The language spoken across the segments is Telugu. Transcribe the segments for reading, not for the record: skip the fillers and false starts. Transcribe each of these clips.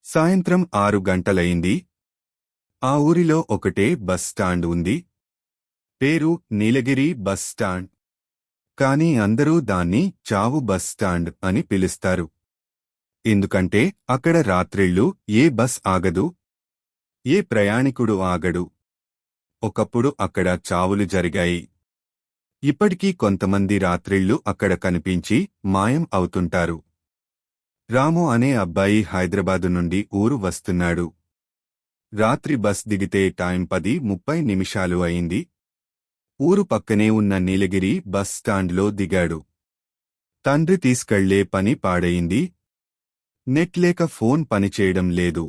సాయంత్రం 6 గంటలయింది. ఆ ఊరిలో ఒకటే బస్ స్టాండ్ ఉంది. పేరు నీలగిరి బస్ స్టాండ్. కాని అందరూ దాన్ని చావు బస్ స్టాండ్ అని పిలుస్తారు. ఎందుకంటే అక్కడ రాత్రిళ్ళు ఏ బస్ ఆగదు, ఏ ప్రయాణికుడు ఆగడు. ఒకప్పుడు అక్కడ చావులు జరిగాయి. ఇప్పటికీ కొంతమంది రాత్రిళ్ళు అక్కడ కనిపించి మాయం అవుతుంటారు. రాము అనే అబ్బాయి హైదరాబాదు నుండి ఊరు వస్తున్నాడు. రాత్రి బస్ దిగితే టైం 10:30 అయింది. ఊరు పక్కనే ఉన్న నీలగిరి బస్ స్టాండ్లో దిగాడు. తండ్రి తీసుకెళ్లే పని పాడయింది. నెట్ లేక ఫోన్ పనిచేయడం లేదు.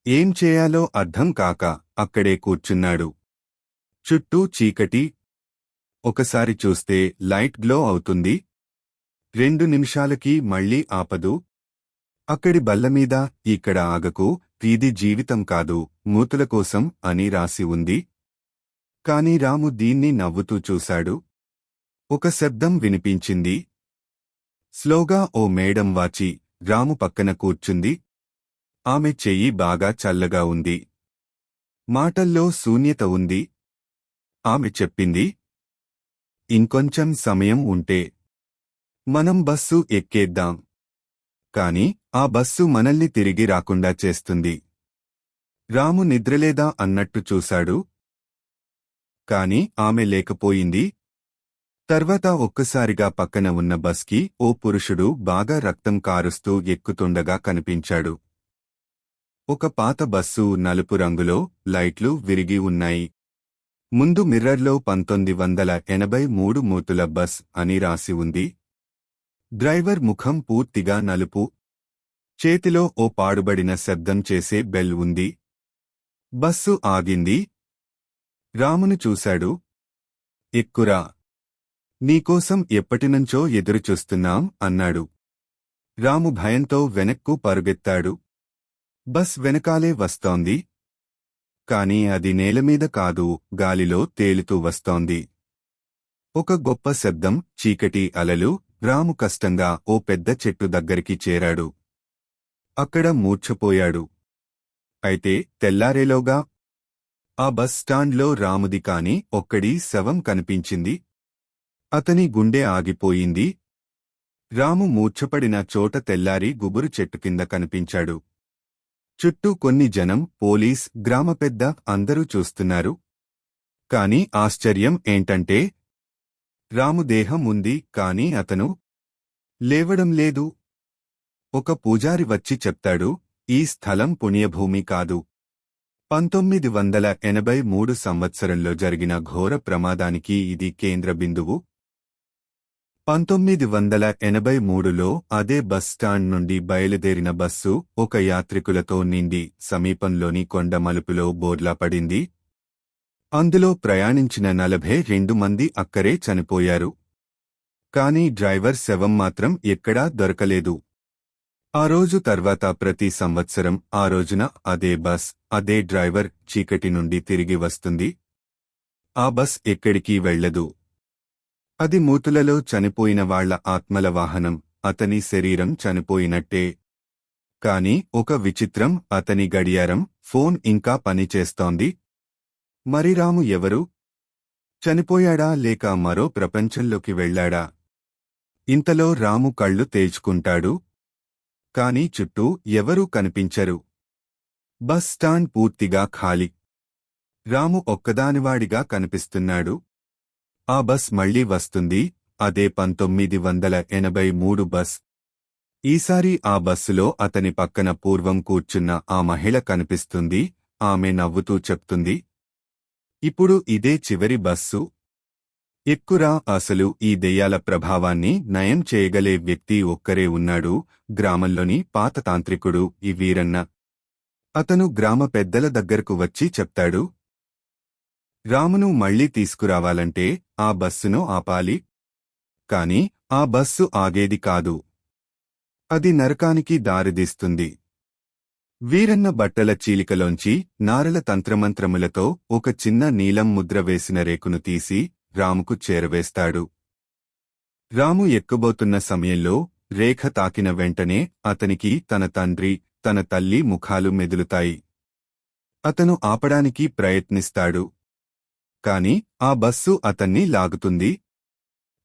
ఏం చేయాలో అర్థం కాక అక్కడే కూర్చున్నాడు. చుట్టూ చీకటి. ఒకసారి చూస్తే లైట్ గ్లో అవుతుంది. 2 నిమిషాలకి మళ్లీ ఆపదు. అక్కడి బల్లమీద ఇక్కడ ఆగకు, ఇది జీవితం కాదు, మూతుల కోసం అని రాసి ఉంది. కాని రాము దీన్ని నవ్వుతూ చూశాడు. ఒక శబ్దం వినిపించింది. స్లోగా ఓ మేడం వాచి రాము పక్కన కూర్చుంది. ఆమె చెయ్యి బాగా చల్లగా ఉంది. మాటల్లో శూన్యత ఉంది. ఆమె చెప్పింది, ఇంకొంచెం సమయం ఉంటే మనం బస్సు ఎక్కేద్దాం. కాని ఆ బస్సు మనల్ని తిరిగి రాకుండా చేస్తుంది. రాము నిద్రలేదా అన్నట్టు చూశాడు. కాని ఆమె లేకపోయింది. తర్వాత ఒక్కసారిగా పక్కన ఉన్న బస్కి ఓ పురుషుడు బాగా రక్తం కారుస్తూ ఎక్కుతుండగా కనిపించాడు. ఒక పాత బస్సు, నలుపు రంగులో, లైట్లు విరిగి ఉన్నాయి. ముందు మిర్రర్లో 1983 మూతుల బస్ అని రాసి ఉంది. డ్రైవర్ ముఖం పూర్తిగా నలుపు. చేతిలో ఓ పాడుబడిన శబ్దం చేసే బెల్ ఉంది. బస్సు ఆగింది. రామును చూశాడు. ఎక్కురా, నీకోసం ఎప్పటినుంచో ఎదురుచూస్తున్నాం అన్నాడు. రాము భయంతో వెనక్కు పరుగెత్తాడు. బస్ వెనకాలే వస్తోంది. కాని అది నేలమీద కాదు, గాలిలో తేలుతూ వస్తోంది. ఒక గొప్ప శబ్దం, చీకటి అలలు. రాము కష్టంగా ఓ పెద్ద చెట్టు దగ్గరికి చేరాడు. అక్కడ మూర్ఛపోయాడు. అయితే తెల్లారేలోగా ఆ బస్ స్టాండ్లో రాముది కాని ఒక్కడి శవం కనిపించింది. అతని గుండె ఆగిపోయింది. రాము మూర్ఛపడిన చోట తెల్లారి గుబురు చెట్టు కింద కనిపించాడు. చుట్టూ కొన్ని జనం, పోలీస్, గ్రామ పెద్ద అందరూ చూస్తున్నారు. కాని ఆశ్చర్యం ఏంటంటే రాము దేహం ఉంది, కాని అతను లేవడం లేదు. ఒక పూజారి వచ్చి చెప్తాడు, ఈ స్థలం పుణ్యభూమి కాదు. 1983 సంవత్సరంలో జరిగిన ఘోర ప్రమాదానికి ఇది కేంద్ర బిందువు. 1983లో అదే బస్ స్టాండ్ నుండి బయలుదేరిన బస్సు ఒక యాత్రికులతో నిండి సమీపంలోని కొండ మలుపులో బోర్లా పడింది. అందులో ప్రయాణించిన 42 మంది అక్కడే చనిపోయారు. కాని డ్రైవర్ శవం మాత్రం ఎక్కడా దొరకలేదు. ఆ రోజు తర్వాత ప్రతి సంవత్సరం ఆ రోజున అదే బస్, అదే డ్రైవర్ చీకటి నుండి తిరిగి వస్తుంది. ఆ బస్ ఎక్కడికి వెళ్లదు. అది మూతులలో చనిపోయిన వాళ్ల ఆత్మల వాహనం. అతని శరీరం చనిపోయినట్టే. కాని ఒక విచిత్రం, అతని గడియారం, ఫోన్ ఇంకా పనిచేస్తోంది. మరి రాము ఎవరు? చనిపోయాడా లేక మరో ప్రపంచంలోకి వెళ్లాడా? ఇంతలో రాము కళ్ళు తేల్చుకుంటాడు. కాని చుట్టూ ఎవరూ కనిపించరు. బస్ స్టాండ్ పూర్తిగా ఖాళీ. రాము ఒక్కదానివాడిగా కనిపిస్తున్నాడు. ఆ బస్ మళ్లీ వస్తుంది. అదే 1983 బస్. ఈసారి ఆ బస్సులో అతని పక్కన పూర్వం కూర్చున్న ఆ మహిళ కనిపిస్తుంది. ఆమె నవ్వుతూ చెప్తుంది, ఇప్పుడు ఇదే చివరి బస్సు. ఎక్కురా, అసలు ఈ దెయ్యాల ప్రభావాన్ని నయం చేయగలే వ్యక్తి ఒక్కరే ఉన్నాడు, గ్రామంలోని పాత తాంత్రికుడు ఈ వీరన్న. అతను గ్రామ పెద్దల దగ్గరకు వచ్చి చెప్తాడు, రామును మళ్లీ తీసుకురావాలంటే ఆ బస్సును ఆపాలి. కాని ఆ బస్సు ఆగేది కాదు. అది నరకానికి దారితీస్తుంది. వీరన్న బట్టల చీలికలోంచి నారల తంత్రమంత్రములతో ఒక చిన్న నీలం ముద్ర వేసిన రేకును తీసి రాముకు చేరవేస్తాడు. రాము ఎక్కబోతున్న సమయంలో రేఖ తాకిన వెంటనే అతనికి తన తండ్రి, తన తల్లి ముఖాలు మెదులుతాయి. అతను ఆపడానికి ప్రయత్నిస్తాడు. కాని ఆ బస్సు అతన్ని లాగుతుంది.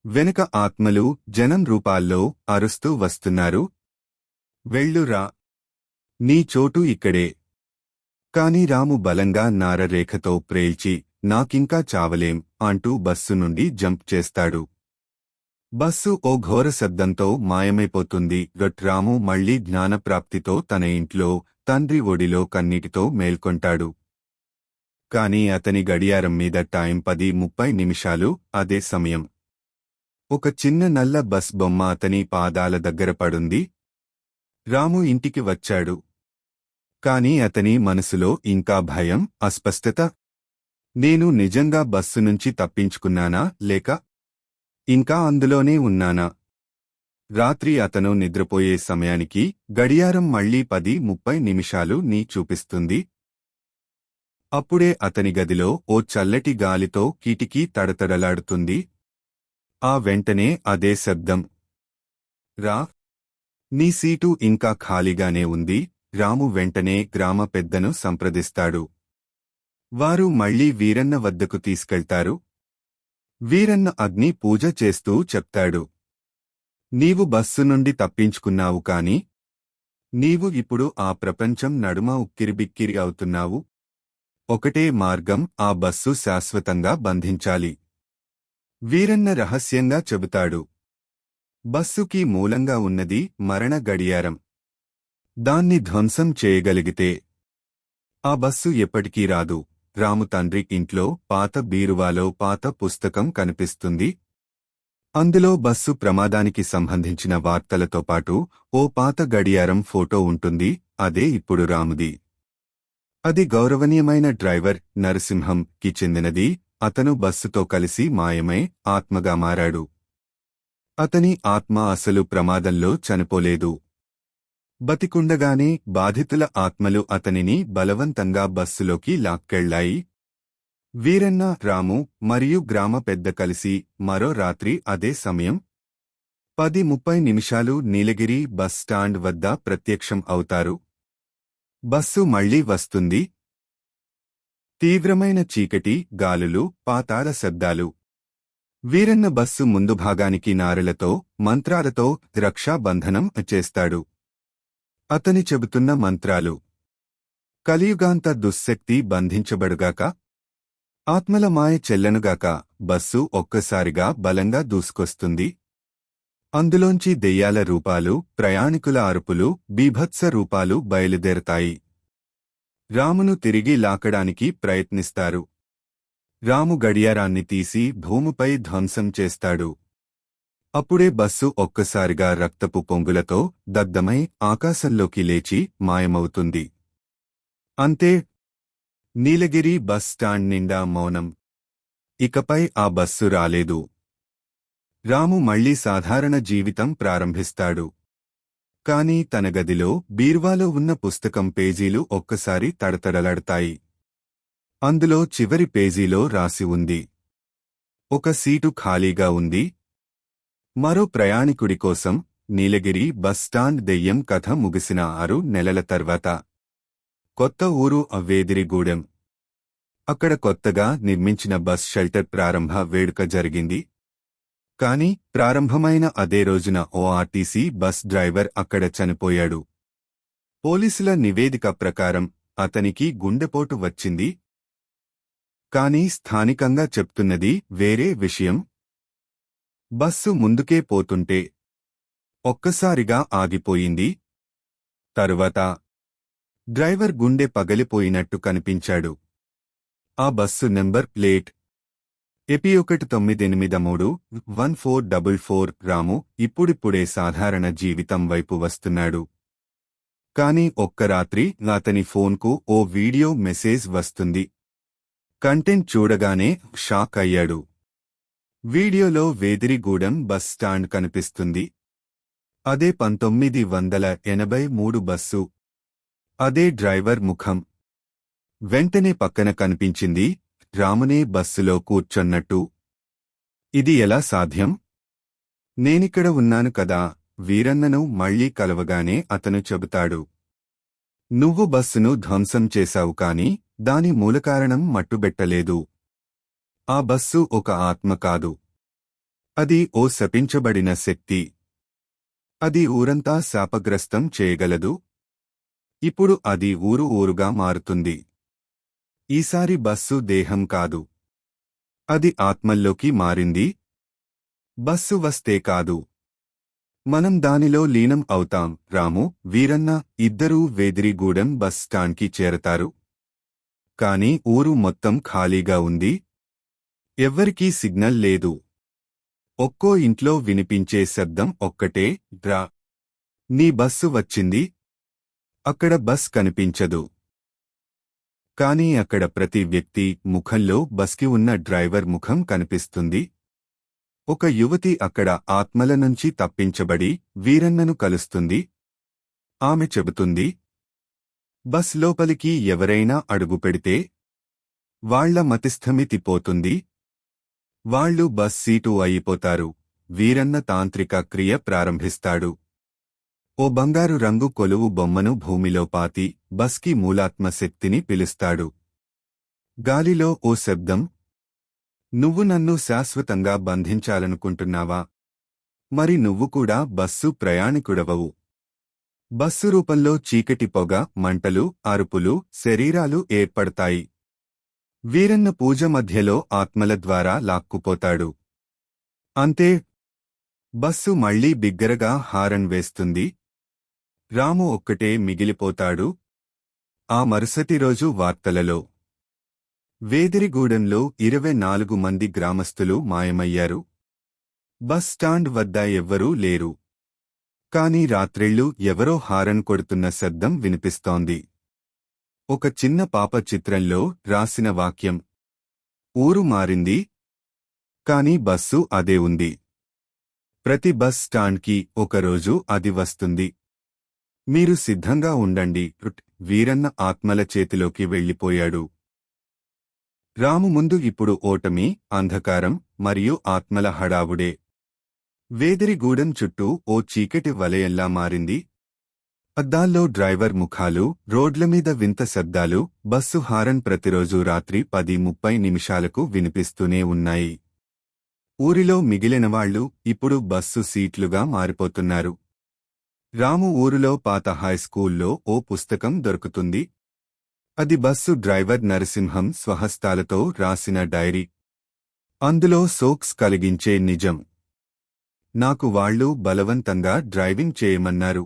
వెనుక ఆత్మలు జనం రూపాల్లో అరుస్తూ వస్తున్నారు. వెళ్ళురా, నీ చోటు ఇక్కడే. కాని రాము బలంగా నారరేఖతో ప్రేల్చి నాకింకా చావలేం అంటూ బస్సు నుండి జంప్ చేస్తాడు. బస్సు ఓ ఘోర శబ్దంతో మాయమైపోతుంది. రాము మళ్లీ జ్ఞానప్రాప్తితో తన ఇంట్లో తండ్రి ఒడిలో కన్నీటితో మేల్కొంటాడు. కాని అతని గడియారం మీద టైం 10:30. అదే సమయం. ఒక చిన్న నల్ల బస్ బొమ్మ అతని పాదాల దగ్గర పడుంది. రాము ఇంటికి వచ్చాడు. కాని అతని మనసులో ఇంకా భయం, అస్పష్టత. నేను నిజంగా బస్సు నుంచి తప్పించుకున్నానా లేక ఇంకా అందులోనే ఉన్నానా? రాత్రి అతను నిద్రపోయే సమయానికి గడియారం మళ్లీ 10:30 చూపిస్తుంది. అప్పుడే అతని గదిలో ఓ చల్లటి గాలితో కిటికీ తడతడలాడుతుంది. ఆ వెంటనే అదే శబ్దం. రా, నీ సీటు ఇంకా ఖాళీగానే ఉంది. రాము వెంటనే గ్రామ పెద్దను సంప్రదిస్తాడు. వారు మళ్లీ వీరన్న వద్దకు తీసుకెళ్తారు. వీరన్న అగ్ని పూజ చేస్తూ చెప్తాడు. నీవు బస్సు నుండి తప్పించుకున్నావు కాని నీవు ఇప్పుడు ఆ ప్రపంచం నడుమ ఉక్కిరిబిక్కిరి అవుతున్నావు. ఒకటే మార్గం, ఆ బస్సు శాశ్వతంగా బంధించాలి. వీరన్న రహస్యంగా చెబుతాడు. బస్సుకి మూలంగా ఉన్నది మరణ గడియారం. దాన్ని ధ్వంసం చేయగలిగితే ఆ బస్సు ఎప్పటికీ రాదు. రాము తండ్రి ఇంట్లో పాత బీరువాలో పాత పుస్తకం కనిపిస్తుంది. అందులో బస్సు ప్రమాదానికి సంబంధించిన వార్తలతో పాటు ఓ పాత గడియారం ఫోటో ఉంటుంది. అదే ఇప్పుడు రాముది. అది గౌరవనీయమైన డ్రైవర్ నరసింహం కి చెందినది. అతను బస్సుతో కలిసి మాయమై ఆత్మగా మారాడు. అతని ఆత్మ అసలు ప్రమాదంలో చనిపోలేదు. బతికుండగానే బాధితుల ఆత్మలు అతనిని బలవంతంగా బస్సులోకి లాక్కెళ్లాయి. వీరన్న, రాము మరియు గ్రామ పెద్ద కలిసి మరో రాత్రి అదే సమయం 10:30 నీలగిరి బస్ స్టాండ్ వద్ద ప్రత్యక్షం అవుతారు. బస్సు మళ్లీ వస్తుంది. తీవ్రమైన చీకటి, గాలులు, పాతాళ శబ్దాలు. వీరన్న బస్సు ముందు భాగానికి నారలతో, మంత్రాలతో రక్షాబంధనం చేస్తాడు. అతని చెబుతున్న మంత్రాలు: కలియుగాంత దుశ్శక్తి బంధించబడుగాక, ఆత్మల మాయ చెల్లనుగాక. బస్సు ఒక్కసారిగా బలంగా దూసుకొస్తుంది. అందులోంచి దెయ్యాల రూపాలు, ప్రయాణికుల అరుపులు, బీభత్స రూపాలు బయలుదేరతాయి. రామును తిరిగి లాకడానికి ప్రయత్నిస్తారు. రాము గడియారాన్ని తీసి భూమిపై ధ్వంసం చేస్తాడు. అప్పుడే బస్సు ఒక్కసారిగా రక్తపు పొంగులతో దగ్ధమై ఆకాశంలోకి లేచి మాయమవుతుంది. అంతే. నీలగిరి బస్ స్టాండ్ నిండా మౌనం. ఇకపై ఆ బస్సు రాలేదు. రాము మళ్లీ సాధారణ జీవితం ప్రారంభిస్తాడు. కాని తన గదిలో బీరువాలో ఉన్న పుస్తకం పేజీలు ఒక్కసారి తడతడలాడతాయి. అందులో చివరి పేజీలో రాసి ఉంది: ఒక సీటు ఖాళీగా ఉంది. మరో ప్రయాణికుడి కోసం. నీలగిరి బస్ స్టాండ్ దెయ్యం కథ ముగిసిన 6 నెలల తర్వాత కొత్త ఊరు వేదిరిగూడెం. అక్కడ కొత్తగా నిర్మించిన బస్ షెల్టర్ ప్రారంభ వేడుక జరిగింది. కాని ప్రారంభమైన అదే రోజున ఓ ఆర్టీసీ బస్ డ్రైవర్ అక్కడ చనిపోయాడు. పోలీసుల నివేదిక ప్రకారం అతనికి గుండెపోటు వచ్చింది. కాని స్థానికంగా చెప్తున్నది వేరే విషయం. బస్సు ముందుకే పోతుంటే ఒక్కసారిగా ఆగిపోయింది. తరువాత డ్రైవర్ గుండె పగలిపోయినట్టు కనిపించాడు. ఆ బస్సు నెంబర్ ప్లేట్ ఏపీ 1983-1444. రాము ఇప్పుడిప్పుడే సాధారణ జీవితం వైపు వస్తున్నాడు. కాని ఒక్క రాత్రి అతని ఫోన్కు ఓ వీడియో మెసేజ్ వస్తుంది. కంటెంట్ చూడగానే షాక్ అయ్యాడు. వీడియోలో వేదిరిగూడెం బస్ స్టాండ్ కనిపిస్తుంది. అదే 1983 బస్సు. అదే డ్రైవర్ ముఖం. వెంటనే పక్కన కనిపించింది రామునే బస్సులో కూర్చొన్నట్టు. ఇది ఎలా సాధ్యం? నేనిక్కడ ఉన్నాను కదా. వీరన్నను మళ్లీ కలవగానే అతను చెబుతాడు. నువ్వు బస్సును ధ్వంసం చేశావు కాని దాని మూలకారణం మట్టుబెట్టలేదు. ఆ బస్సు ఒక ఆత్మ కాదు. అది ఓ శపించబడిన శక్తి. అది ఊరంతా శాపగ్రస్తం చేయగలదు. ఇప్పుడు అది ఊరుగా మారుతుంది. ఈసారి బస్సు దేహం కాదు. అది ఆత్మల్లోకి మారింది. బస్సు వస్తే కాదు, మనం దానిలో లీనం అవుతాం. రాము, వీరన్న ఇద్దరూ వేదిరిగూడెం బస్ స్టాండ్కి చేరతారు. కాని ఊరు మొత్తం ఖాళీగా ఉంది. ఎవ్వరికీ సిగ్నల్ లేదు. ఒక్కో ఇంట్లో వినిపించే శబ్దం ఒక్కటే, డ్రా. నీ బస్సు వచ్చింది. అక్కడ బస్ కనిపించదు. కాని అక్కడ ప్రతి వ్యక్తి ముఖంలో బస్కి ఉన్న డ్రైవర్ ముఖం కనిపిస్తుంది. ఒక యువతి అక్కడ ఆత్మల నుంచి తప్పించబడి వీరన్నను కలుస్తుంది. ఆమె చెబుతుంది, బస్ లోపలికి ఎవరైనా అడుగుపెడితే వాళ్ల మతిస్థమితిపోతుంది. వాళ్లు బస్ సీటు అయిపోతారు. వీరన్న తాంత్రిక క్రియ ప్రారంభిస్తాడు. ఓ బంగారు రంగు కొలువు బొమ్మను భూమిలో పాతి బస్కి మూలాత్మ శక్తిని పిలుస్తాడు. గాలిలో ఓ శబ్దం, నువ్వు నన్ను శాశ్వతంగా బంధించాలనుకుంటున్నావా? మరి నువ్వు కూడా బస్సు ప్రయాణికుడవవు. బస్సు రూపంలో చీకటి పొగ, మంటలు, అరుపులు, శరీరాలు ఏర్పడతాయి. వీరన్న పూజ మధ్యలో ఆత్మల ద్వారా లాక్కుపోతాడు. అంతే, బస్సు మళ్లీ బిగ్గరగా హారన్ వేస్తుంది. రాము ఒక్కటే మిగిలిపోతాడు. ఆ మరుసటి రోజు వార్తలలో, వేదిరిగూడెంలో 24 మంది గ్రామస్తులు మాయమయ్యారు. బస్ స్టాండ్ వద్ద ఎవ్వరూ లేరు. కాని రాత్రిళ్ళు ఎవరో హారన్ కొడుతున్న శబ్దం వినిపిస్తోంది. ఒక చిన్న పాప చిత్రంలో రాసిన వాక్యం, ఊరు మారింది, కాని బస్సు అదే ఉంది. ప్రతి బస్ స్టాండ్కి ఒకరోజు అది వస్తుంది. మీరు సిద్ధంగా ఉండండి. వీరన్న ఆత్మల చేతిలోకి వెళ్ళిపోయాడు. రాము ముందు ఇప్పుడు ఓటమి, అంధకారం మరియు ఆత్మల హడావుడే. వేదిరిగూడెం చుట్టూ ఓ చీకటి వలయంలా మారింది. అద్దాల్లో డ్రైవర్ ముఖాలు, రోడ్లమీద వింత శబ్దాలు, బస్సు హారన్ ప్రతిరోజు రాత్రి 10:30 వినిపిస్తూనే ఉన్నాయి. ఊరిలో మిగిలినవాళ్లు ఇప్పుడు బస్సు సీట్లుగా మారిపోతున్నారు. రాము ఊరిలో పాత హైస్కూల్లో ఓ పుస్తకం దొరుకుతుంది. అది బస్సు డ్రైవర్ నరసింహం స్వహస్తాలతో రాసిన డైరీ. అందులో సోక్స్ కలిగించే నిజం. నాకు వాళ్లు బలవంతంగా డ్రైవింగ్ చేయమన్నారు.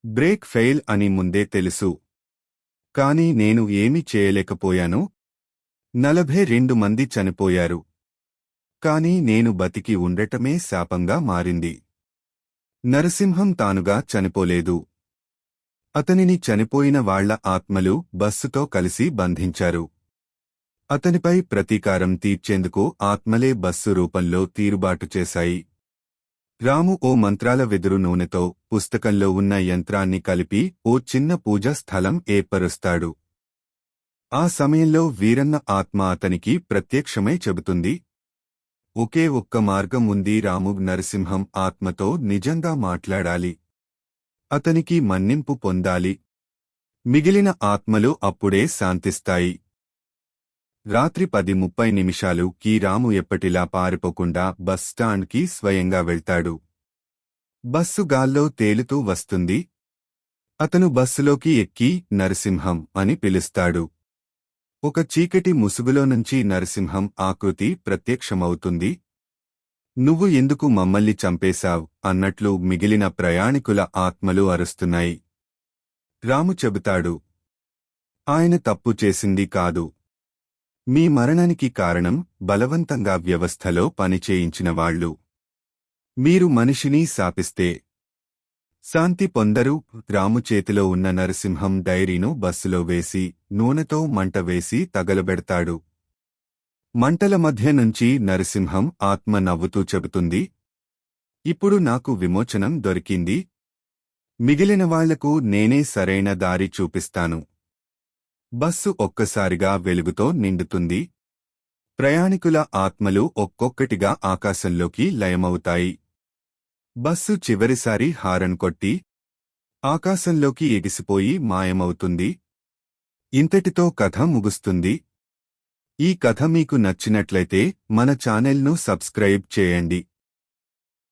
బ్రేక్ ఫెయిల్ అని ముందే తెలుసు. కాని నేను ఏమీ చేయలేకపోయాను. 42 మంది చనిపోయారు. కాని నేను బతికి ఉండటమే శాపంగా మారింది. నరసింహం తానుగా చనిపోలేదు. అతనిని చనిపోయిన వాళ్ల ఆత్మలు బస్సుతో కలిసి బంధించారు. అతనిపై ప్రతీకారం తీర్చేందుకు ఆత్మలే బస్సు రూపంలో తీరుబాటు చేశాయి. రాము ఓ మంత్రాల వెదురు నూనెతో పుస్తకంలో ఉన్న యంత్రాన్ని కలిపి ఓ చిన్న పూజా స్థలం ఏర్పరుస్తాడు. ఆ సమయంలో వీరన్న ఆత్మ అతనికి ప్రత్యక్షమై చెబుతుంది, ఒకే ఒక్క మార్గం ఉంది. రాము నరసింహం ఆత్మతో నిజంగా మాట్లాడాలి. అతనికి మన్నింపు పొందాలి. మిగిలిన ఆత్మలు అప్పుడే శాంతిస్తాయి. రాత్రి 10:30కి రాము ఎప్పటిలా పారిపోకుండా బస్ స్టాండ్కి స్వయంగా వెళ్తాడు. బస్సు గాల్లో తేలుతూ వస్తుంది. అతను బస్సులోకి ఎక్కి నరసింహం అని పిలుస్తాడు. ఒక చీకటి ముసుగులో నుంచి నరసింహం ఆకృతి ప్రత్యక్షమవుతుంది. నువ్వు ఎందుకు మమ్మల్ని చంపేశావ్ అన్నట్లు మిగిలిన ప్రయాణికుల ఆత్మలు అరుస్తున్నాయి. రాము చెబుతాడు, ఆయన తప్పు చేసింది కాదు. మీ మరణానికి కారణం బలవంతంగా వ్యవస్థలో పనిచేయించిన వాళ్లు. మీరు మనిషిని శాపిస్తే శాంతి పొందరు. రాము చేతిలో ఉన్న నరసింహం డైరీను బస్సులో వేసి నూనెతో మంట వేసి తగలబెడతాడు. మంటల మధ్య నుంచి నరసింహం ఆత్మ నవ్వుతూ చెబుతుంది, ఇప్పుడు నాకు విమోచనం దొరికింది. మిగిలిన వాళ్లకు నేనే సరైన దారి చూపిస్తాను. బస్సు ఒక్కసారిగా వెలుగుతో నిండుతుంది. ప్రయాణికుల ఆత్మలు ఒక్కొక్కటిగా ఆకాశంలోకి లయమవుతాయి. బస్సు చివరిసారి హారన్ కొట్టి ఆకాశంలోకి ఎగిసిపోయి మాయమవుతుంది. ఇంతటితో కథ ముగుస్తుంది. ఈ కథ మీకు నచ్చినట్లయితే మన ఛానెల్ను సబ్స్క్రైబ్ చేయండి.